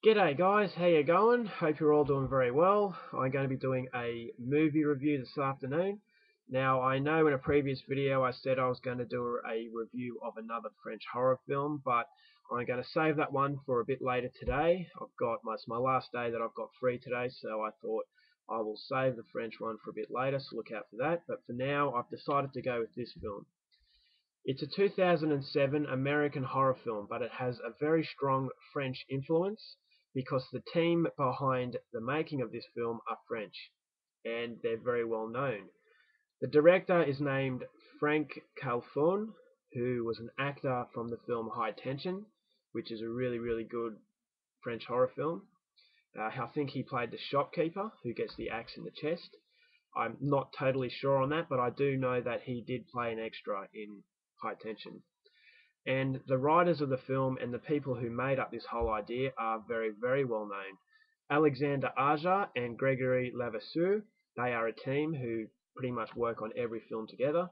G'day guys, how you going? Hope you're all doing very well. I'm going to be doing a movie review this afternoon. Now I know in a previous video I said I was going to do a review of another French horror film, but I'm going to save that one for a bit later today. It's my last day that I've got free today, so I thought I will save the French one for a bit later, so look out for that. But for now I've decided to go with this film. It's a 2007 American horror film, but it has a very strong French influence because the team behind the making of this film are French, and they're very well known. The director is named Frank Calfon, who was an actor from the film High Tension, which is a really, really good French horror film. I think he played the shopkeeper who gets the axe in the chest. I'm not totally sure on that, but I do know that he did play an extra in High Tension. And the writers of the film and the people who made up this whole idea are very, very well known. Alexandre Aja and Gregory Levasseur, they are a team who pretty much work on every film together.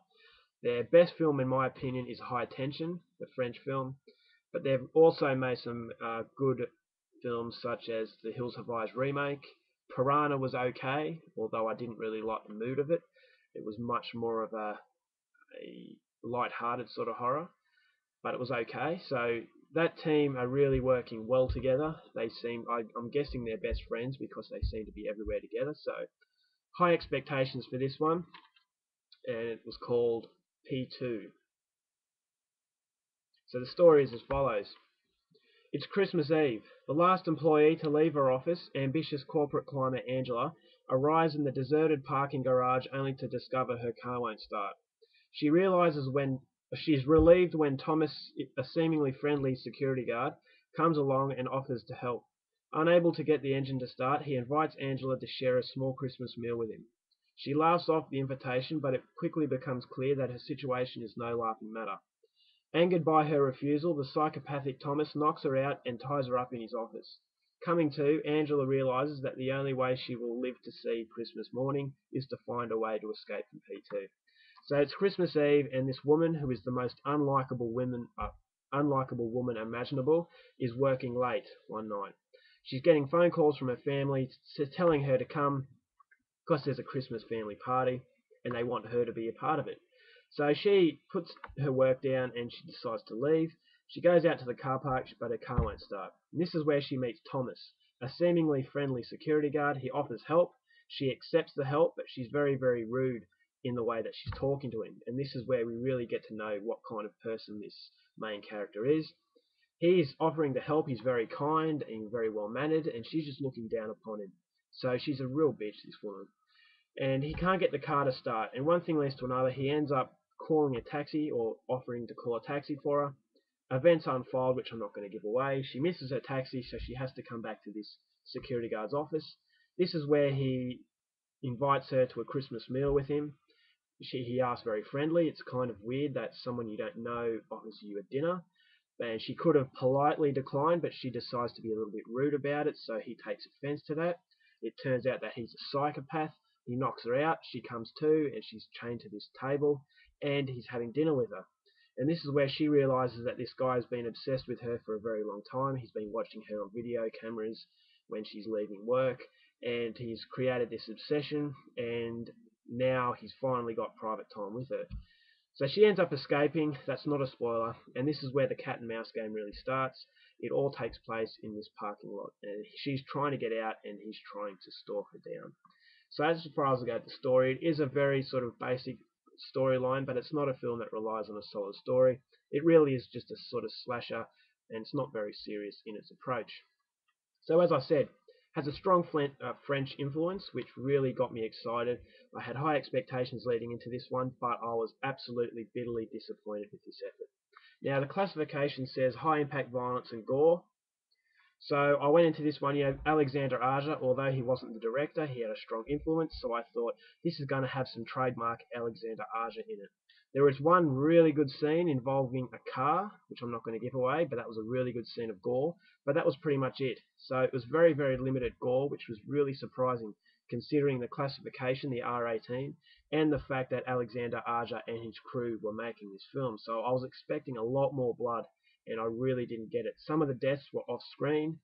Their best film, in my opinion, is High Tension, the French film, but they've also made some good films such as The Hills Have Eyes remake. Piranha was okay, although I didn't really like the mood of it. It was much more of a light-hearted sort of horror, but it was okay. So that team are really working well together. I'm guessing they're best friends because they seem to be everywhere together. So high expectations for this one, and it was called P2. So the story is as follows. It's Christmas Eve. The last employee to leave her office, ambitious corporate climber Angela, arrives in the deserted parking garage only to discover her car won't start. She's relieved when Thomas, a seemingly friendly security guard, comes along and offers to help. Unable to get the engine to start, he invites Angela to share a small Christmas meal with him. She laughs off the invitation, but it quickly becomes clear that her situation is no laughing matter. Angered by her refusal, the psychopathic Thomas knocks her out and ties her up in his office. Coming to, Angela realizes that the only way she will live to see Christmas morning is to find a way to escape from P2. So it's Christmas Eve, and this woman, who is the most unlikable woman imaginable, is working late one night. She's getting phone calls from her family telling her to come because there's a Christmas family party, and they want her to be a part of it. So she puts her work down and she decides to leave. She goes out to the car park, but her car won't start. And this is where she meets Thomas, a seemingly friendly security guard. He offers help. She accepts the help, but she's very, very rude in the way that she's talking to him. And this is where we really get to know what kind of person this main character is. He's offering to help. He's very kind and very well mannered, and she's just looking down upon him. So she's a real bitch, this woman. And he can't get the car to start. And one thing leads to another. He ends up calling a taxi or offering to call a taxi for her. Events unfold, which I'm not going to give away. She misses her taxi, so she has to come back to this security guard's office. This is where he invites her to a Christmas meal with him. He asks very friendly. It's kind of weird that someone you don't know offers you a dinner. And she could have politely declined, but she decides to be a little bit rude about it, so he takes offense to that. It turns out that he's a psychopath. He knocks her out. She comes to, and she's chained to this table, and he's having dinner with her. And this is where she realizes that this guy has been obsessed with her for a very long time. He's been watching her on video cameras when she's leaving work, and he's created this obsession, and now he's finally got private time with her. So she ends up escaping. That's not a spoiler. And this is where the cat and mouse game really starts. It all takes place in this parking lot. And she's trying to get out, and he's trying to stalk her down. So as far as I go with the story, it is a very sort of basic storyline, but it's not a film that relies on a solid story. It really is just a sort of slasher, and it's not very serious in its approach. So as I said, has a strong French influence, which really got me excited. I had high expectations leading into this one, but I was absolutely bitterly disappointed with this effort. Now, the classification says high impact violence and gore. So I went into this one, Alexandre Aja, although he wasn't the director, he had a strong influence, so I thought this is going to have some trademark Alexandre Aja in it. There was one really good scene involving a car, which I'm not going to give away, but that was a really good scene of gore, but that was pretty much it. So it was very, very limited gore, which was really surprising considering the classification, the R18, and the fact that Alexandre Aja and his crew were making this film. So I was expecting a lot more blood, and I really didn't get it. Some of the deaths were off screen.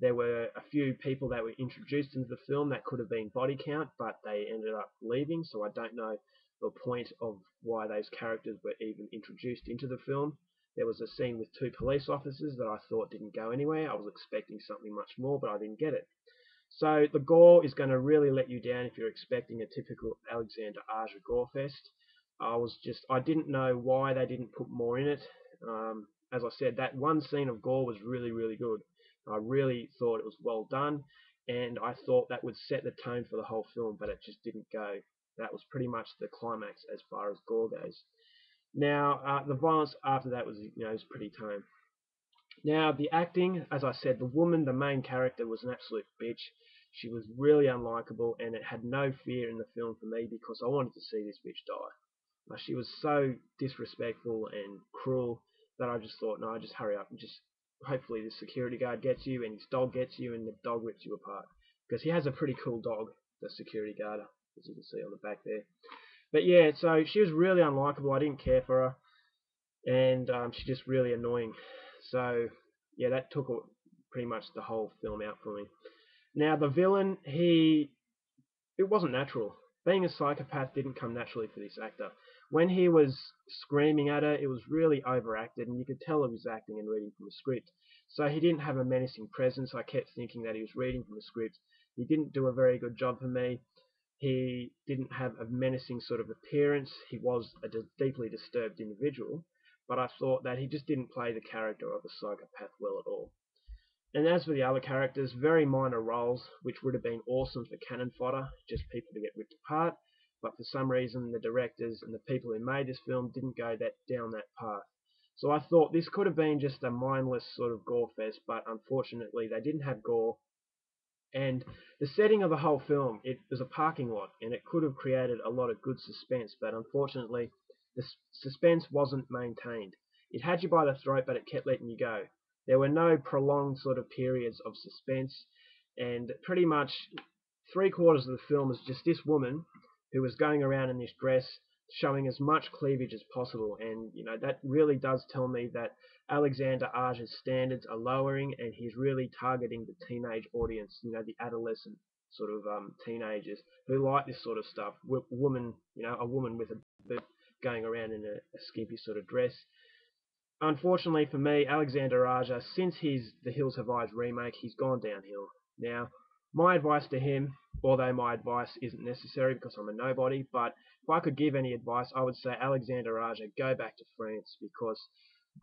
There were a few people that were introduced into the film that could have been body count, but they ended up leaving, so I don't know the point of why those characters were even introduced into the film. There was a scene with two police officers that I thought didn't go anywhere. I was expecting something much more, but I didn't get it. So the gore is going to really let you down if you're expecting a typical Alexandre Aja gore fest. I didn't know why they didn't put more in it. As I said, that one scene of gore was really, really good. I really thought it was well done, and I thought that would set the tone for the whole film, but it just didn't go. That was pretty much the climax as far as gore goes. Now, the violence after that was pretty tame. Now, the acting, as I said, the woman, the main character, was an absolute bitch. She was really unlikable, and it had no fear in the film for me because I wanted to see this bitch die. She was so disrespectful and cruel that I just thought, no, just hurry up and just hopefully the security guard gets you and his dog gets you and the dog rips you apart. Because he has a pretty cool dog, the security guard, as you can see on the back there. But yeah, so she was really unlikable. I didn't care for her, and she's just really annoying. So yeah, that took pretty much the whole film out for me. Now the villain, it wasn't natural. Being a psychopath didn't come naturally for this actor. When he was screaming at her, it was really overacted, and you could tell he was acting and reading from a script. So he didn't have a menacing presence. I kept thinking that he was reading from a script. He didn't do a very good job for me. He didn't have a menacing sort of appearance. He was a deeply disturbed individual, but I thought that he just didn't play the character of a psychopath well at all. And as for the other characters, very minor roles, which would have been awesome for cannon fodder, just people to get ripped apart, but for some reason the directors and the people who made this film didn't go down that path. So I thought this could have been just a mindless sort of gore fest, but unfortunately they didn't have gore. And the setting of the whole film, it was a parking lot, and it could have created a lot of good suspense, but unfortunately the suspense wasn't maintained. It had you by the throat, but it kept letting you go. There were no prolonged sort of periods of suspense, and pretty much 3/4 of the film is just this woman who was going around in this dress showing as much cleavage as possible, and that really does tell me that Alexandre Aja's standards are lowering, and he's really targeting the teenage audience, the adolescent sort of teenagers who like this sort of stuff. A woman with a boob going around in a skimpy sort of dress. Unfortunately for me, Alexandre Aja, since The Hills Have Eyes remake, he's gone downhill. Now, my advice to him, although my advice isn't necessary because I'm a nobody, but if I could give any advice, I would say Alexandre Aja, go back to France, because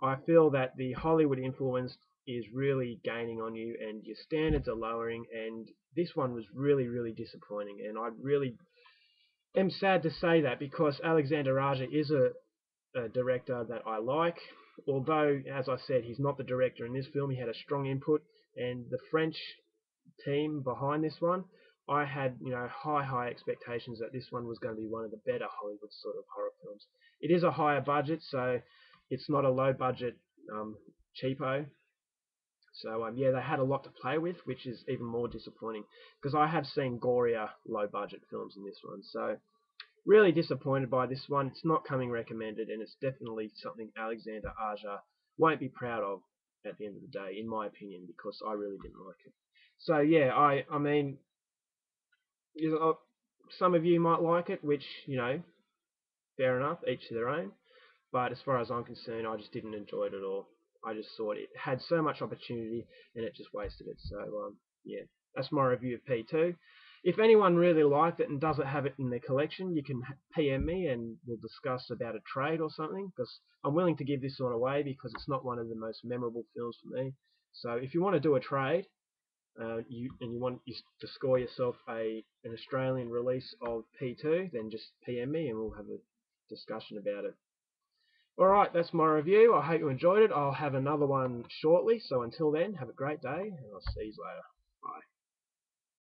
I feel that the Hollywood influence is really gaining on you and your standards are lowering, and this one was really, really disappointing, and I really am sad to say that because Alexandre Aja is a director that I like. Although, as I said, he's not the director in this film, he had a strong input, and the French team behind this one, I had high expectations that this one was going to be one of the better Hollywood sort of horror films. It is a higher budget, so it's not a low budget cheapo. So yeah, they had a lot to play with, which is even more disappointing because I have seen gorier low budget films in this one. So really disappointed by this one. It's not coming recommended, and it's definitely something Alexandre Aja won't be proud of at the end of the day, in my opinion, because I really didn't like it. So yeah, I mean, some of you might like it, which fair enough, each to their own. But as far as I'm concerned, I just didn't enjoy it at all. I just thought it had so much opportunity, and it just wasted it. So yeah, that's my review of P2. If anyone really liked it and doesn't have it in their collection, you can PM me and we'll discuss about a trade or something, because I'm willing to give this one away because it's not one of the most memorable films for me. So if you want to do a trade, you want to score yourself an Australian release of P2, then just PM me and we'll have a discussion about it. Alright, that's my review. I hope you enjoyed it. I'll have another one shortly, so until then, have a great day, and I'll see you later. Bye.